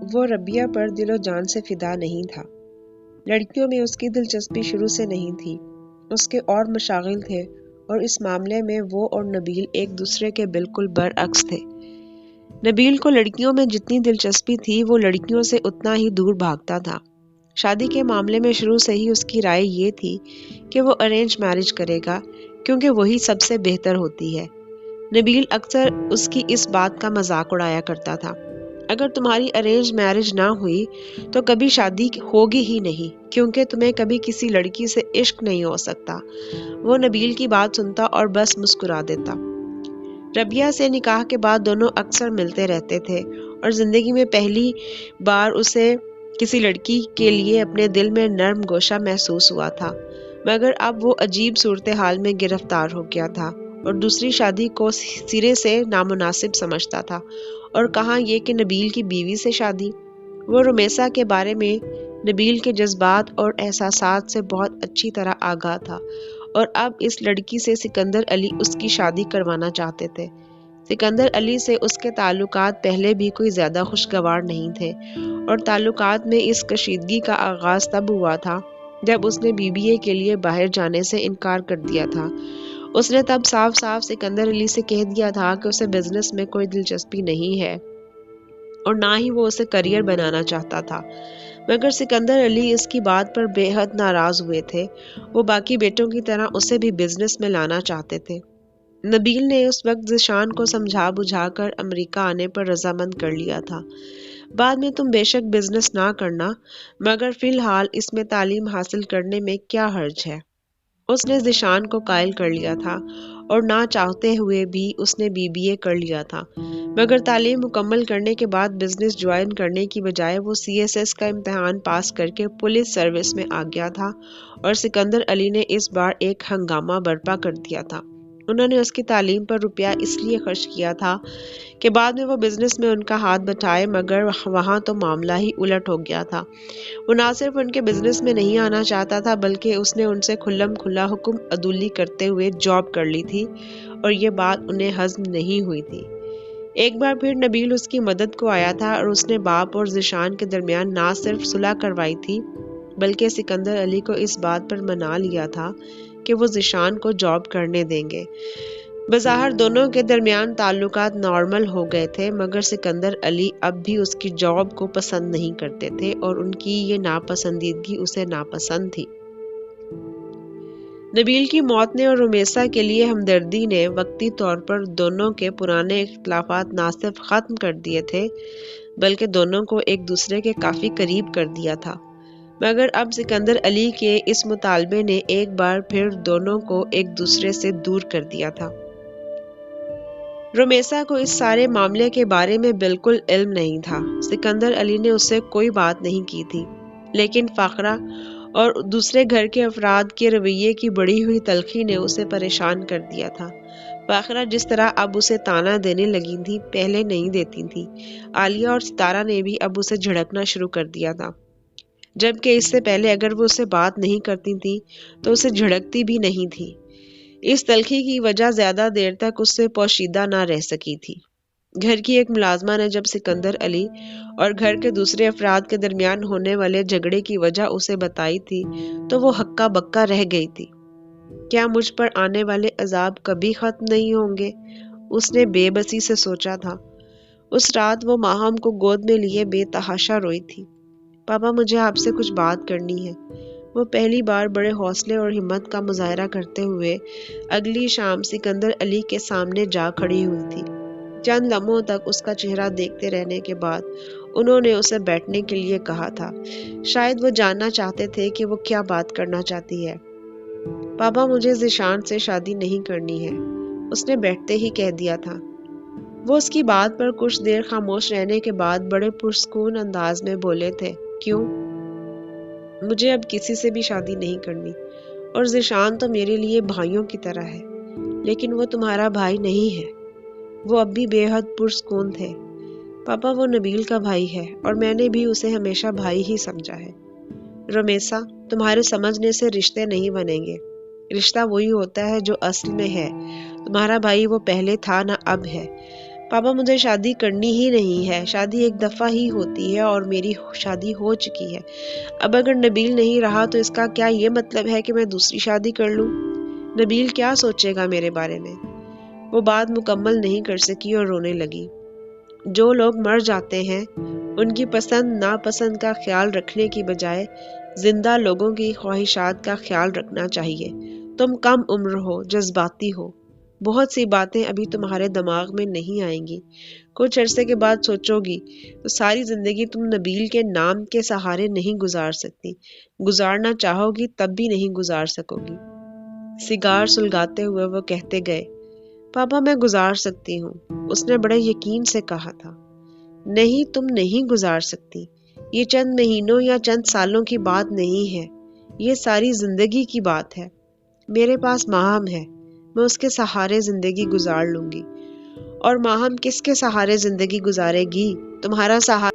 وہ ربیہ پر دل و جان سے فدا نہیں تھا۔ لڑکیوں میں اس کی دلچسپی شروع سے نہیں تھی، اس کے اور مشاغل تھے، اور اس معاملے میں وہ اور نبیل ایک دوسرے کے بالکل برعکس تھے۔ نبیل کو لڑکیوں میں جتنی دلچسپی تھی وہ لڑکیوں سے اتنا ہی دور بھاگتا تھا۔ شادی کے معاملے میں شروع سے ہی اس کی رائے یہ تھی کہ وہ ارینج میرج کرے گا کیونکہ وہی سب سے بہتر ہوتی ہے۔ نبیل اکثر اس کی اس بات کا مذاق اڑایا کرتا تھا، اگر تمہاری ارینج میرج نہ ہوئی تو کبھی شادی ہوگی ہی نہیں، کیونکہ تمہیں کبھی کسی لڑکی سے عشق نہیں ہو سکتا۔ وہ نبیل کی بات سنتا اور بس مسکرا دیتا۔ ربیہ سے نکاح کے بعد دونوں اکثر ملتے رہتے تھے، اور زندگی میں پہلی بار اسے کسی لڑکی کے لیے اپنے دل میں نرم گوشہ محسوس ہوا تھا، مگر اب وہ عجیب صورتحال میں گرفتار ہو گیا تھا اور دوسری شادی کو سرے سے نامناسب سمجھتا تھا، اور کہاں یہ کہ نبیل کی بیوی سے شادی۔ وہ رمیسا کے بارے میں نبیل کے جذبات اور احساسات سے بہت اچھی طرح آگاہ تھا، اور اب اس لڑکی سے سکندر علی اس کی شادی کروانا چاہتے تھے۔ سکندر علی سے اس کے تعلقات پہلے بھی کوئی زیادہ خوشگوار نہیں تھے، اور تعلقات میں اس کشیدگی کا آغاز تب ہوا تھا جب اس نے BBA کے لیے باہر جانے سے انکار کر دیا تھا۔ اس نے تب صاف صاف سکندر علی سے کہہ دیا تھا کہ اسے بزنس میں کوئی دلچسپی نہیں ہے اور نہ ہی وہ اسے کریئر بنانا چاہتا تھا، مگر سکندر علی اس کی بات پر بے حد ناراض ہوئے تھے۔ وہ باقی بیٹوں کی طرح اسے بھی بزنس میں لانا چاہتے تھے۔ نبیل نے اس وقت ذیشان کو سمجھا بجھا کر امریکہ آنے پر رضامند کر لیا تھا۔ بعد میں تم بے شک بزنس نہ کرنا، مگر فی الحال اس میں تعلیم حاصل کرنے میں کیا حرج ہے۔ اس نے ذیشان کو قائل کر لیا تھا، اور نہ چاہتے ہوئے بھی اس نے BBA کر لیا تھا، مگر تعلیم مکمل کرنے کے بعد بزنس جوائن کرنے کی بجائے وہ CSS کا امتحان پاس کر کے پولیس سروس میں آ گیا تھا، اور سکندر علی نے اس بار ایک ہنگامہ برپا کر دیا تھا۔ انہوں نے اس کی تعلیم پر روپیہ اس لیے خرچ کیا تھا کہ بعد میں وہ بزنس میں ان کا ہاتھ بٹائے، مگر وہاں تو معاملہ ہی الٹ ہو گیا تھا۔ وہ نہ صرف ان کے بزنس میں نہیں آنا چاہتا تھا، بلکہ اس نے ان سے کھلم کھلا حکم عدولی کرتے ہوئے جاب کر لی تھی، اور یہ بات انہیں ہضم نہیں ہوئی تھی۔ ایک بار پھر نبیل اس کی مدد کو آیا تھا، اور اس نے باپ اور ذیشان کے درمیان نہ صرف صلح کروائی تھی بلکہ سکندر علی کو اس بات پر منا لیا تھا کہ وہ ذیشان کو جاب کرنے دیں گے۔ بظاہر دونوں کے درمیان تعلقات نارمل ہو گئے تھے، مگر سکندر علی اب بھی اس کی جاب کو پسند نہیں کرتے تھے، اور ان کی یہ ناپسندیدگی اسے ناپسند تھی۔ نبیل کی موت نے اور رمیسا کے لیے ہمدردی نے وقتی طور پر دونوں کے پرانے اختلافات نہ صرف ختم کر دیے تھے بلکہ دونوں کو ایک دوسرے کے کافی قریب کر دیا تھا، مگر اب سکندر علی کے اس مطالبے نے ایک بار پھر دونوں کو ایک دوسرے سے دور کر دیا تھا۔ رمیسا کو اس سارے معاملے کے بارے میں بالکل علم نہیں تھا۔ سکندر علی نے اس سے کوئی بات نہیں کی تھی، لیکن فاخرہ اور دوسرے گھر کے افراد کے رویے کی بڑھی ہوئی تلخی نے اسے پریشان کر دیا تھا۔ فاخرہ جس طرح اب اسے تانا دینے لگی تھی پہلے نہیں دیتی تھی۔ عالیہ اور ستارہ نے بھی اب اسے جھڑکنا شروع کر دیا تھا، جبکہ اس سے پہلے اگر وہ اسے بات نہیں کرتی تھی تو اسے جھڑکتی بھی نہیں تھی۔ اس تلخی کی وجہ زیادہ دیر تک اس سے پوشیدہ نہ رہ سکی تھی۔ گھر کی ایک ملازمہ نے جب سکندر علی اور گھر کے دوسرے افراد کے درمیان ہونے والے جھگڑے کی وجہ اسے بتائی تھی تو وہ ہکا بکا رہ گئی تھی۔ کیا مجھ پر آنے والے عذاب کبھی ختم نہیں ہوں گے؟ اس نے بے بسی سے سوچا تھا۔ اس رات وہ ماہم کو گود میں لیے بے تحاشا روئی تھی۔ پاپا مجھے آپ سے کچھ بات کرنی ہے۔ وہ پہلی بار بڑے حوصلے اور ہمت کا مظاہرہ کرتے ہوئے اگلی شام سکندر علی کے سامنے جا کھڑی ہوئی تھی۔ چند لمحوں تک اس کا چہرہ دیکھتے رہنے کے بعد انہوں نے اسے بیٹھنے کے لیے کہا تھا۔ شاید وہ جاننا چاہتے تھے کہ وہ کیا بات کرنا چاہتی ہے۔ پاپا مجھے ذیشان سے شادی نہیں کرنی ہے، اس نے بیٹھتے ہی کہہ دیا تھا۔ وہ اس کی بات پر کچھ دیر خاموش رہنے کے بعد بڑے پرسکون انداز میں بولے تھے، کیوں؟ مجھے اب کسی سے بھی شادی نہیں کرنی، اور ذیشان تو میرے لیے بھائیوں کی طرح ہے، لیکن وہ تمہارا بھائی نہیں ہے۔ وہ اب بھی بے حد پرسکون تھے۔ پاپا وہ نبیل کا بھائی ہے، اور میں نے بھی اسے ہمیشہ بھائی ہی سمجھا ہے۔ رمیسا تمہارے سمجھنے سے رشتے نہیں بنیں گے، رشتہ وہی ہوتا ہے جو اصل میں ہے۔ تمہارا بھائی وہ پہلے تھا نہ اب ہے۔ پاپا مجھے شادی کرنی ہی نہیں ہے، شادی ایک دفعہ ہی ہوتی ہے اور میری شادی ہو چکی ہے۔ اب اگر نبیل نہیں رہا تو اس کا کیا یہ مطلب ہے کہ میں دوسری شادی کر لوں؟ نبیل کیا سوچے گا میرے بارے میں؟ وہ بات مکمل نہیں کر سکی اور رونے لگی۔ جو لوگ مر جاتے ہیں ان کی پسند ناپسند کا خیال رکھنے کی بجائے زندہ لوگوں کی خواہشات کا خیال رکھنا چاہیے۔ تم کم عمر ہو، جذباتی ہو، بہت سی باتیں ابھی تمہارے دماغ میں نہیں آئیں گی۔ کچھ عرصے کے بعد سوچو گی تو ساری زندگی تم نبیل کے نام کے سہارے نہیں گزار سکتی، گزارنا چاہو گی تب بھی نہیں گزار سکو گی۔ سگار سلگاتے ہوئے وہ کہتے گئے، پاپا میں گزار سکتی ہوں۔ اس نے بڑے یقین سے کہا تھا۔ نہیں، تم نہیں گزار سکتی۔ یہ چند مہینوں یا چند سالوں کی بات نہیں ہے، یہ ساری زندگی کی بات ہے۔ میرے پاس ماہم ہے، میں اس کے سہارے زندگی گزار لوں گی۔ اور ماہم کس کے سہارے زندگی گزارے گی؟ تمہارا سہارا